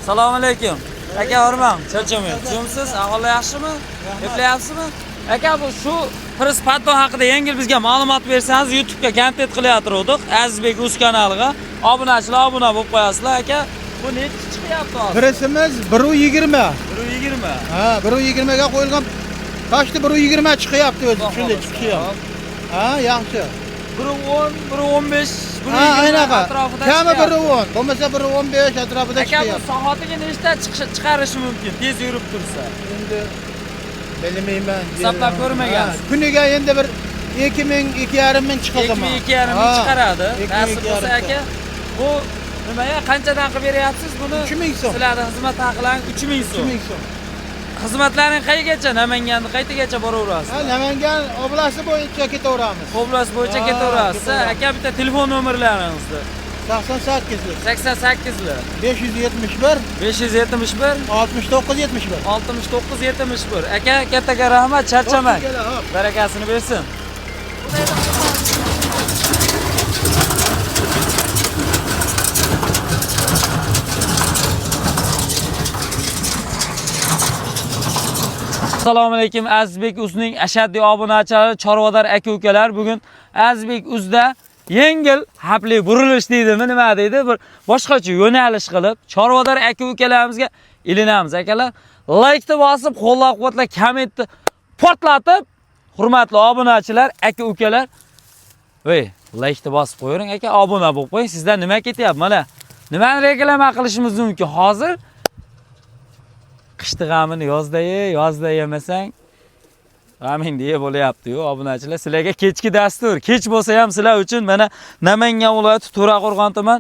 Assalomu alaykum. Aka o'rmon, charchamaysiz. Jumsiz, ahvol yaxshimi? Yeplayapsizmi? Aka bu shu Priz Patton haqida yengil bizga ma'lumot bersangiz, YouTube ga kontent qilayotgandik. Azizbek Uz kanaliga obunachilar obuna bo'lib qo'yasizlar. Aka, bu necha chiqyapti hozir? Prinsimiz 1.20. 1.20. Ha, 1.20 ga qo'yilgan. Toshdi 1.20 chiqyapti o'zi, shunday chiqyapti. Ha, yaxshi. 1.10, 1.15, 1.20 atrofida. Kami 1.10, bo'lmasa 1.15 atrofida chiqyapti. Aka, bu soatiga nechta chiqarishi mumkin, tez yurib tursa? Endi bilmayman. Hisoblab ko'rmagansiz. Kuniga endi bir 2000, 2,5 ming chiqadimi? 2,5 ming chiqaradi. Nasib bo'lsa 2,5 aka, bu nimaga qanchadan qilib beryapsiz buni? 3000 so'm. Sizlarning xizmat haqilaring 3000 so'm. 3000 so'm. Xizmatlaring qayergacha? Namanganni qayergacha boraverasiz? Ha, Namangan oblasti bo'yicha ketaveramiz. Oblast bo'yicha ketaverasiz. Aka, bitta telefon nomerlaringizni. 88 88 571 571 69 71. 69 71. Aka, kattaga rahmat, charchamang. Barakasini bersin. Assalomu alaykum Azizbek Uzning ashaddiy obunachilari, chorvador aka-ukalar. Bugun Azizbek Uzda yengil hapli burilish deydimi, nima deydi? Bir boshqacha yo'nalish qilib, chorvador aka-ukalarimizga ilinamiz akalar. Like-ni bosib, qo'llab-quvvatlab, kommentni portlatib, hurmatli obunachilar, aka-ukalar. Voy, like-ni bosib qo'ying aka, obuna bo'lib qo'ying. Sizdan nima ketyapti? Mana nimani reklama qilishimiz mumkin hozir? Qishni g'amini yozda yemasang g'aming deya bo'layapti-yu obunachilar. Sizlarga kechki dastur. Kech bo'lsa ham sizlar uchun mana Namangan viloyati To'raqo'rg'on tuman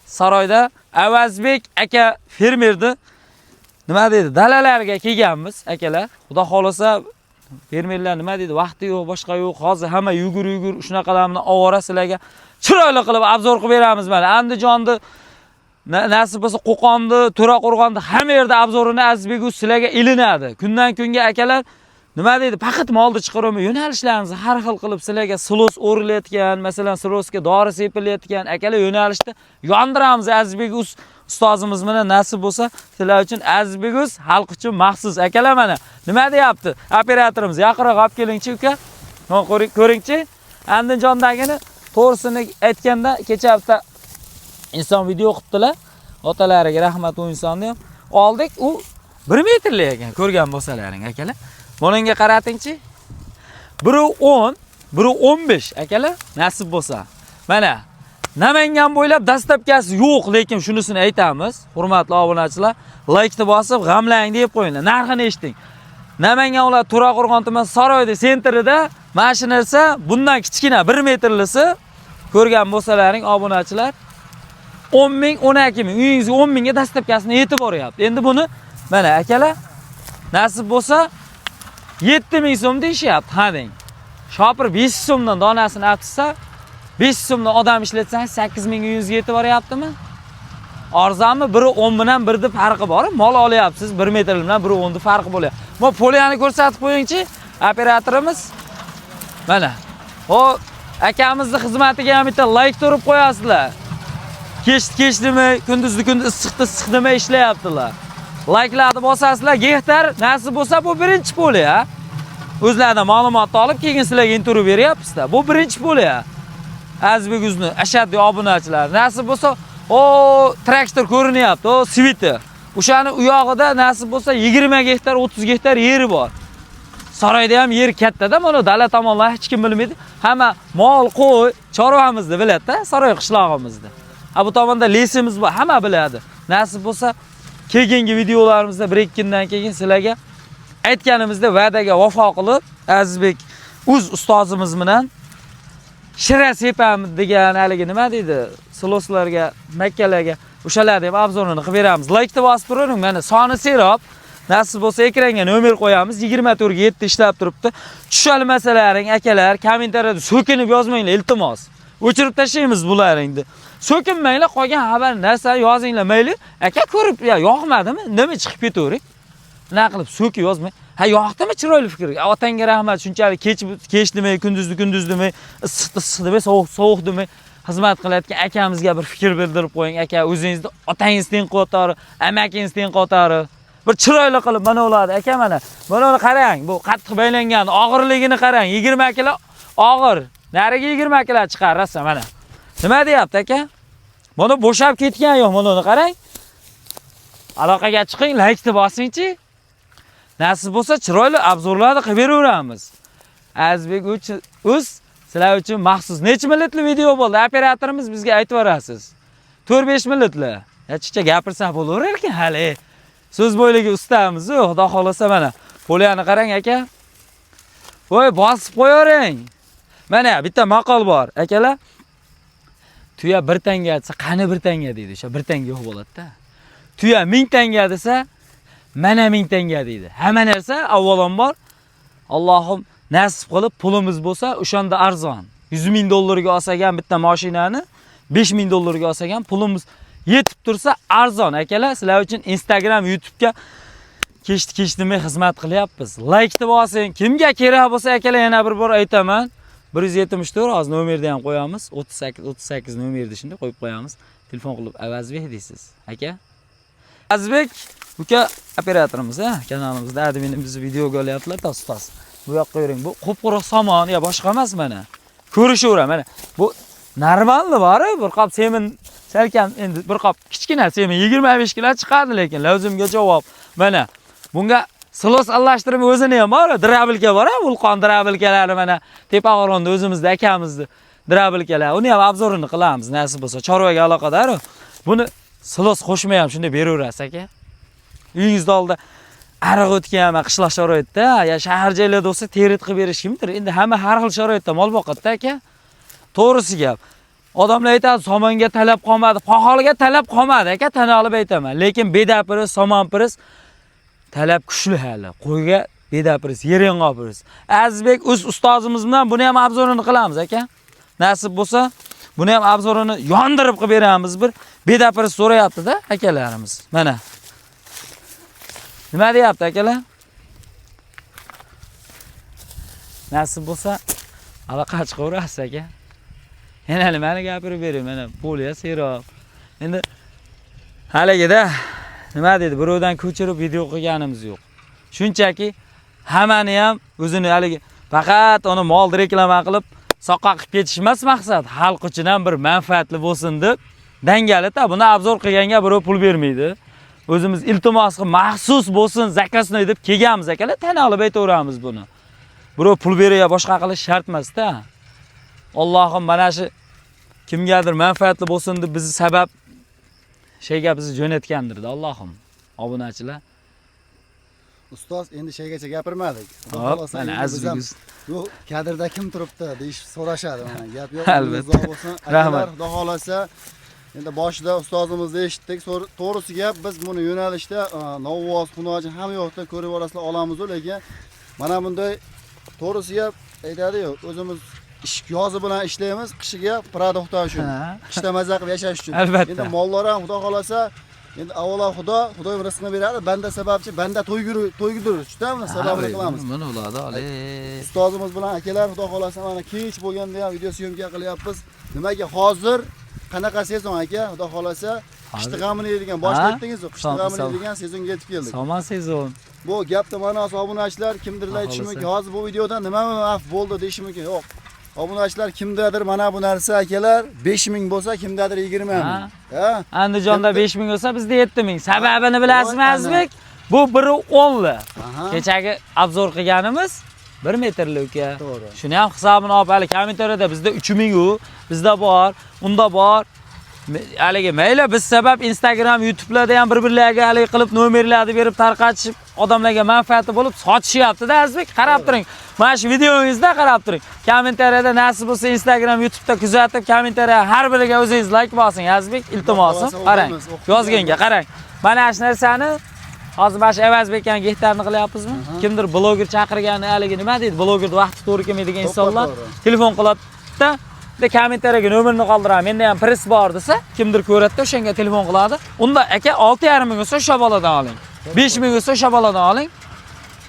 Saroyda Avazbek aka fermerni nima deydi? Dalalarga kelganmiz akalar. Xudo xolasa fermerlar nima deydi? Vaqti yo'q, boshqa yo'q. Hozir hamma yugur shunaqalarni ovora sizlarga chiroyli qilib obzor qilib beramiz mana. Andijonni nasib bo'lsa Qo'qonni, To'raqo'rg'onni hamma yerda obzorini Azizbek Uz sizlarga ilinadi. Kundan kunga akalar nima deydi? Faqat molni chiqarolmay yo'nalishlaringizni har xil qilib sizlarga silos o'rilayotgan, masalan, silosga dori sepilayotgan akalar yo'nalishda yondiramiz Azizbek Uz ustozimiz bilan nasib bo'lsa sizlar uchun Azizbek Uz xalq uchun maxsus akalar mana. Nima deyapti? Operatorimiz yaqinroq olib kelingchi uka. Ko'ringchi. Andijondagini to'g'risini aytganda kecha hafta inson video qilibdilar. Otalariga rahmat u insonni ham. Oldik, u 1 metrlik ekan, ko'rgan bo'lsalaring akalar. Bunga qaratingchi. 1.10, 1.15 akalar, nasib bo'lsa. Mana Namangan bo'ylab dastlabkasi yo'q, lekin shunisini aytamiz. Hurmatli obunachilar, like-ni bosib, g'amlang deb qo'yinglar. Narxini eshiting. Namangan viloyati To'raqo'rg'on tuman Saroyda sentrida mashinasi bundan kichkina 1 metrlisi ko'rgan bo'lsalaring obunachilar 10 ming, 12 ming, uyingizga 10 mingga dastlabkasini yetib boryapti. Endi buni mana akalar nasib bo'lsa 7 ming so'm deyishyapti, ha deng. Shopir 5 so'mdan donasini atsa, 5 so'mdan odam ishlatsangiz 8 ming uyingizga yetib boryaptimi? Arzonmi? 1.10 bilan 1 farqi bor. Mol olyapsiz, 1 metr bilan 1.10 farqi bo'lyapti. Bu poliyani ko'rsatib qo'yingchi, operatorimiz. Mana. O akamizni xizmatiga ham bitta like turib qo'yasizlar. Kechdimi, kunduzni issiqda ishlayaptilar. Like'larni bosasizlar, gektar nasib bo'lsa bu birinchi poli, ha. O'zlaridan ma'lumot olib, keyin sizlarga intervyu beryapsizlar. Bu birinchi poli, ha. Azizbek Uzni ashaddiy obunachilar. Nasib bo'lsa, o traktor ko'rinyapti, o sviti. O'shani u yog'ida nasib bo'lsa 20 gektar, 30 gektar yeri bor. Saroyda ham yer katta-da, mana dala tomonlar hech kim bilmaydi. Hamma mol, qo'y, chorvamizni biladi-da, Saroy qishlog'imizda. Bu tomonda lesimiz bor, hamma biladi. Nasib bo'lsa, keyingi videolarimizda 1-2 kundan keyin sizlarga aytganimizda va'daga vafo qilib, Azizbek Uz ustozimiz bilan shira sepamiz degan haligi nima deydi? Siloslarga, makkalarga o'shalarni ham obzorini qilib beramiz. Like-ni bosib turing, mana soni serob. Nasib bo'lsa ekranga nomer qo'yamiz. 24 ga 7 ishlab turibdi. Tushunmasalaring akalar, kommentariyada so'kinib yozmanglar, iltimos. O'chirib tashlaymiz bularni. So'kinmanglar, qolgan xabar narsa yozinglar mayli. Aka ko'rib, yoqmadimi? Nima chiqib ketavering? Nima qilib so'kib yozmang. Ha, yoqdimi chiroyli fikr? Otangga rahmat, shunchalik kech demay, kunduzni demay, issiq demay, sovuq demay. xizmat qilayotgan akamizga bir fikr bildirib qo'ying. Aka, o'zingizni otangizni teng qo'tari, amakingizni teng qo'tari. Bir chiroyli qilib mana bo'ladi. Aka, mana buni qarang. Bu qattiq baylangan, og'irligini qarang. 20 kilo og'ir. Nariga 20 kilo chiqar rasa mana. Nima deyapti aka? Mana bo'shab ketgan yo'q, mana uni qarang. Aloqaga chiqing, like-ni bosingchi. Nasib bo'lsa chiroyli obzorlarni qilib beraveramiz. Azbek uz sizlar uchun maxsus necha minutli video bo'ldi? Operatorimiz bizga aytib berasiz. 4-5 minutli. Achicha gapirsak bo'laverar ekan hali. So'z bo'yligi ustamiz, xudo xolasa mana. Polyani qarang aka. Voy, bosib qo'yavering. Mana bitta maqol bor, akalar. Tuya 1 tanga desa, qani 1 tanga deydi. O'sha 1 tanga yo'q bo'ladi-da. Tuya 1000 tanga desa, mana 1000 tanga deydi. Hamma narsa avvalambor Allohim nasib qilib pulimiz bo'lsa, o'shanda arzon. 100 ming dollarga olsagan bitta mashinani 5 ming dollarga olsagan pulimiz yetib tursa arzon. Akalar, sizlar uchun Instagram, YouTube'ga kechdi-kechdimay xizmat qilyapmiz. Like-ni bosing. Kimga kerak bo'lsa, akalar, yana bir bor aytaman. 174 hozir nomerni ham qo'yamiz. 38 nomerni shunday qo'yib qo'yamiz. Telefon qilib Avazbek deysiz. Aka. Azbek uka operatorimiz, kanalimizda adminimiz videoga olyaptilar, ustoz. Bu yoqqa ko'ring. Bu qo'pqoroq somon, ya boshqa emas mana. Ko'rishaver mana. Bu normalni bor, bir qop semin salkam endi bir qop kichkina semin 25 kilo chiqadi, lekin lazimga javob. Mana bunga silos alashtirib o'zini ham bor, drabilka bor, vulqon drabilkalari mana Tepag'oronda o'zimizda akamizni drabilkalar. Uni ham obzorini qilamiz, nasib bo'lsa. Chorvaga aloqador. Buni silos qo'shmay ham shunday beraverasiz aka. Uyingizda oldida ariq o'tgan qishloq sharoitda, ya shahar joylarda bo'lsa terit qilib berish kimdir. Endi hamma har xil sharoitda mol boqadi aka. To'g'risi gap. Odamlar aytadi, somonga talab qolmadi, paxolga talab qolmadi aka, tan olib aytaman. Lekin bedapiriz, somonpiriz talab kuchli hali. Qo'yga bedapiriz, yering'opiriz. Azizbek o'z ustozimiz bilan buni ham obzorini qilamiz aka. Nasib bo'lsa, buni ham obzorini yondirib qilib beramiz. Bir bedapiriz so'rayapti-da akalarimiz. Mana. Nima deyapti akalar? Nasib bo'lsa, aloqa chiqaverasiz aka. Yana nimani gapirib bering, mana Poliya seroq. Endi haligida nima dedi, birovdan ko'chirib video qilganimiz yo'q. Shunchaki hammani ham o'zini haligi faqat uni mol reklama qilib soqqa qilib ketish emas maqsad, xalq uchun ham bir manfaatli bo'lsin deb dangalita. Buni obzor qilganga birov pul bermaydi. O'zimiz iltimos qilib maxsus bo'lsin, zakasnoy deb kelganmiz akalar, tan olib aytaveramiz buni. Birov pul beriya boshqa qilish shart emas-da. Allohim mana shu kimgadir manfaatli bo'lsin deb bizni sabab shayga bizni jo'natgandir-da Allohim. Obunachilar. Ustoz endi shaygacha gapirmadik. Mana azizimiz. Yo'q, kadrda kim turibdi deyish so'rashadi mana. Gap yo'q. Albatta. Rahmat. Xudo xolasa endi boshida ustozimizni eshitdik. To'g'risi gap, biz buni yo'nalishda Novvoz, Xunoji ham yo'qda ko'rib olasizlar olamiz, lekin mana bunday to'g'risi gap aytadi-yu, o'zimiz yozi bilan ishlaymiz, qishiga produktlar uchun. Qishda maza qilib yashash uchun. Endi mollar ham xudo xolasa, endi avvalo Xudoyim rizqini beradi, banda sababchi, banda to'ygudur, tushunami? Sababini qilamiz. Mana bo'ladi, ole. Ustozimiz bilan akalar xudo xolasa mana kech bo'lganda ham video syomka qilyapmiz. Nimaga hozir qanaqa sezon aka, xudo xolasa, qishda g'amini yeydigan, boshda aytdingiz-ku, qishda g'amini yeydigan sezonga yetib keldik. Somon sezon. Bu gapda ma'nosi obunachilar kimdirlar aytishi mumkin. Hozir bu videoda nima maf bo'ldi deyish mumkin. Yo'q. Obunachilar kimdadir mana bu narsa akalar 5000 bo'lsa, kimdadir 20000. Ha? Andijonda 5000 bo'lsa, bizda 7000. Sababini bilasizmi Azbek? Bu biri 10li. Kechagi obzor qilganimiz 1 metrli uka. To'g'ri. Shuni ham hisobini olib, hali kommentariyada bizda 3000 u, bizda bor, unda bor. Haligi mayli biz sabab Instagram, YouTube'larda ham bir-birlariga haligi qilib nomerlarni berib tarqatishib, odamlarga manfaati bo'lib sotishyapti-da Azbek. Qarab turing. Mana shu videongizda qarab turing. Kommentariyada nasib bo'lsa Instagram, YouTube'da kuzatib, kommentariya har biriga o'zingiz like bosing Azbek, iltimosim. Qarang. Yozganga qarang. Mana shu narsani hozir mana shu Avazbekdan gektarni qilyapmizmi? Kimdir bloger chaqirgani, haligi nima deydi? Blogerning vaqti to'g'ri kelmaydigan insonlar telefon qiladi-da. De kommentariyaga nomerni qoldiraman. Menda ham press bor desa, kimdir ko'radi, o'shanga telefon qiladi. Unda aka 6,5 ming bo'lsa o'sha boladan oling. 5 ming bo'lsa o'sha boladan oling.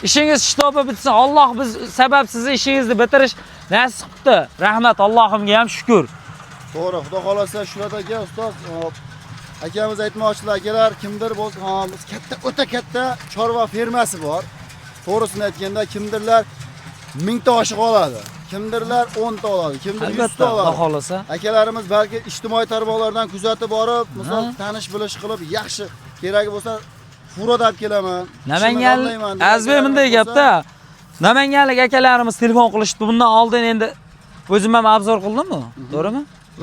Ishingiz shtobi bitsin. Alloh biz sabab sizni ishingizni bitirish nasib qildi. Rahmat, Allohimga ham shukr. To'g'ri, xudo xolasa shulardagi ustoz akamiz aytmoqchilar, akalar kimdir biz katta o'ta katta chorva fermasi bor. To'g'risini aytganda kimdirlar 1000 ta oshiq oladi. Kimdirlar 10 ta oladi, kimdir 100 ta Albatta, Xudo oladi. xolasa. Akalarimiz balki ijtimoiy tarmoqlardan kuzatib borib, misol tanish bilish qilib, yaxshi keragi bo'lsa furod olib kelaman. Namanganlik Azbek bunday gapda. Namanganlik akalarimiz telefon qilishdi. Bundan oldin endi o'zim ham obzor qildimmi? To'g'rimi?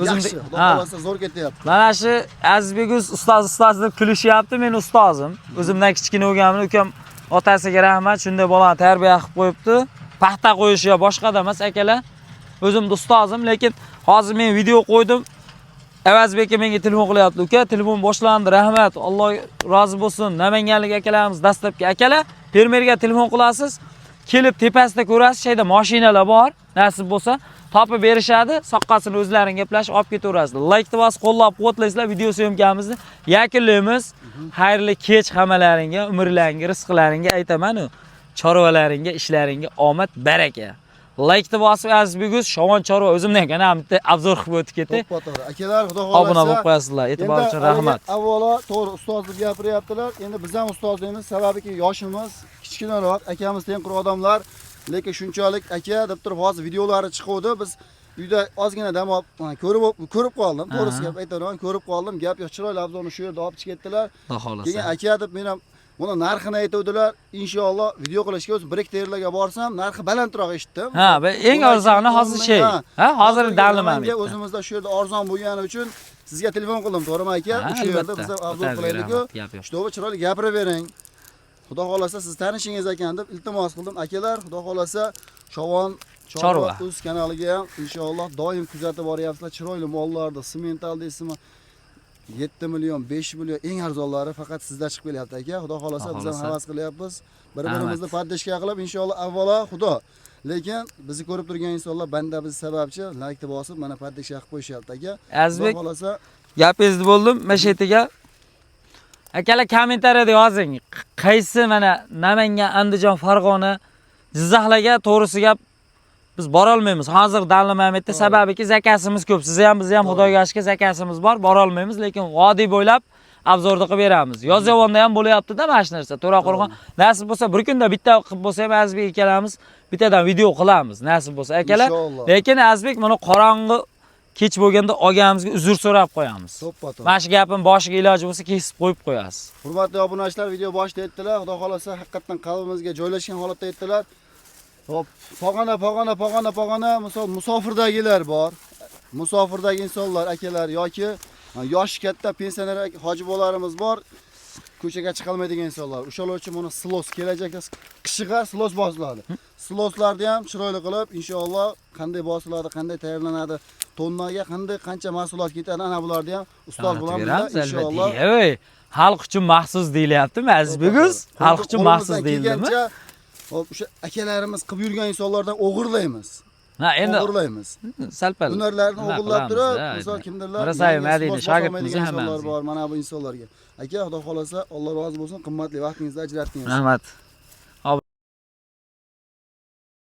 Yaxshi, xudo xolasa zo'r ketyapti. Mana shu Azbek ustoz deb kulishyapti. Men ustozim. O'zimdan kichkina o'rganman, ukam otasiga rahmat, shunday bolani tarbiya qilib qo'yibdi. Paxta qo'yish yo boshqada emas akalar. O'zimda ustozim, lekin hozir men video qo'ydim. Avazbek menga telefon qilyapti. Uka, telefon boshlandi. Rahmat. Alloh rozi bo'lsin. Namanganlik akalarimiz dastlabki akalar, fermerga telefon qilasiz. Kelib tepasida ko'rasiz, shayda mashinalar bor. Nasib bo'lsa, topib berishadi. Soqqasini o'zlaring gaplashib olib ketaverasizlar. Like bosib, qo'llab-quvvatlaysizlar. Video syomkamizni yakunlaymiz. Xayrli kech hammalaringga, umrlaringga, rizqlaringga aytaman-ku. Chorvalaringga, ishlaringga omad, baraka. Like bosib Azbek Shovon chorva o'zimdan yana bitta obzor qilib o'tib ketdi. To'g'ri. Akalar, xudo xolasa Obuna bo'lib qo'yasizlar. E'tibor uchun rahmat. Avvalo, to'g'ri ustozlik gapiryaptilar. Endi biz ham ustozligimiz sababiki yoshimiz kichkinaroq, akamiz tengqur odamlar, lekin shunchalik aka deb turib hozir videolari chiquvdi. Biz uyda ozgina dam olib ko'rib qoldim. To'g'risi gap aytaman, ko'rib qoldim. Gap yo'q, chiroyli obzorni shu yerda olib chiqib ketdilar. Xudo xolasa. Keyin aka deb men ham buni narxini aytuvdilar. Inshaalloh video qilishga o'zi bir ikkita yerlarga borsam, narxi balandroq eshitdim. Ha, eng arzoni hozir shay. Ha, hozir dalman. O'zimizda shu yerda arzon bo'lgani uchun sizga telefon qildim, to'g'rimi aka? O'sha yerda biz ham obzor qilaylik-ku. Shuto'g'ri chiroyli gapirib bering. Xudo xolasa siz tanishingiz ekan deb iltimos qildim. Akalar, xudo xolasa Shovon chorva o'z kanaliga ham inshaalloh doim kuzatib boryapsizlar. Chiroyli mollarni, semental deysizmi? 7 million, 5 million eng arzonlari faqat sizda chiqib kelyapti aka. Xudo xolasa biz ham havas qilyapmiz. Bir-birimizni poddeshka qilib inshaalloh avvalo Xudo. Lekin bizni ko'rib turgan insonlar banda biz sababchi like bosib mana poddeshka qilib qo'yishyapti aka. Azbek Xudo xolasa gapingizni bo'ldim. Mashetiga akalar kommentariyada yozing. Qaysi mana Namangan, Andijon, Farg'ona, Jizzaxlarga to'g'risi gap biz bora olmaymiz. Hozir tanlamayapti. Sababiki zakasimiz ko'p. Siz ham, biz ham Xudoga shukr zakasimiz bor. Bora olmaymiz, lekin vodiy bo'ylab obzorda qilib beramiz. Yozyovonda ham bo'layapti-da mana shu narsa. To'raqo'rg'on nasib bo'lsa bir kunda bitta qilib bo'lsa ham Azbek ikkalamiz bittadan video qilamiz. Nasib bo'lsa akalar. Lekin Azbek mana qorong'i kech bo'lganda olganimizga uzr so'rab qo'yamiz. Mana shu gapim boshiga iloji bo'lsa kesib qo'yib qo'yasiz. Hurmatli obunachilar, video boshida aytdilar, Xudo xolasa haqiqatan qalbimizga joylashgan holatda aytdilar. Hop, pog'ona, misol musofirdagilar bor. Musofirdagi insonlar, akalar yoki yoshi katta pensioner hoji bo'larimiz bor. Ko'chaga chiqa olmaydigan insonlar. O'shalar uchun buni silos kelajakda qishiga silos bosiladi. Siloslarni ham chiroyli qilib inshaalloh qanday bosiladi, qanday tayyorlanadi, tonnaga qancha mahsulot ketadi, ana bularni ham ustoz bilan inshaalloh. Ey, xalq uchun maxsus deyilyaptimi Azbek? Xalq uchun maxsus deyildimi? Hop, o'sha akalarimiz qilib yurgan insonlardan o'g'irlaymiz. Ha, endi o'g'irlaymiz. Salpal. Hunarlarni o'g'irlab turib, misol kimdirlar, Madina shogirdimiz insonlar bor, mana bu insonlarga. Aka, Xudo xolasa, Alloh rozi bo'lsin, qimmatli vaqtingizni ajratdingiz. Rahmat.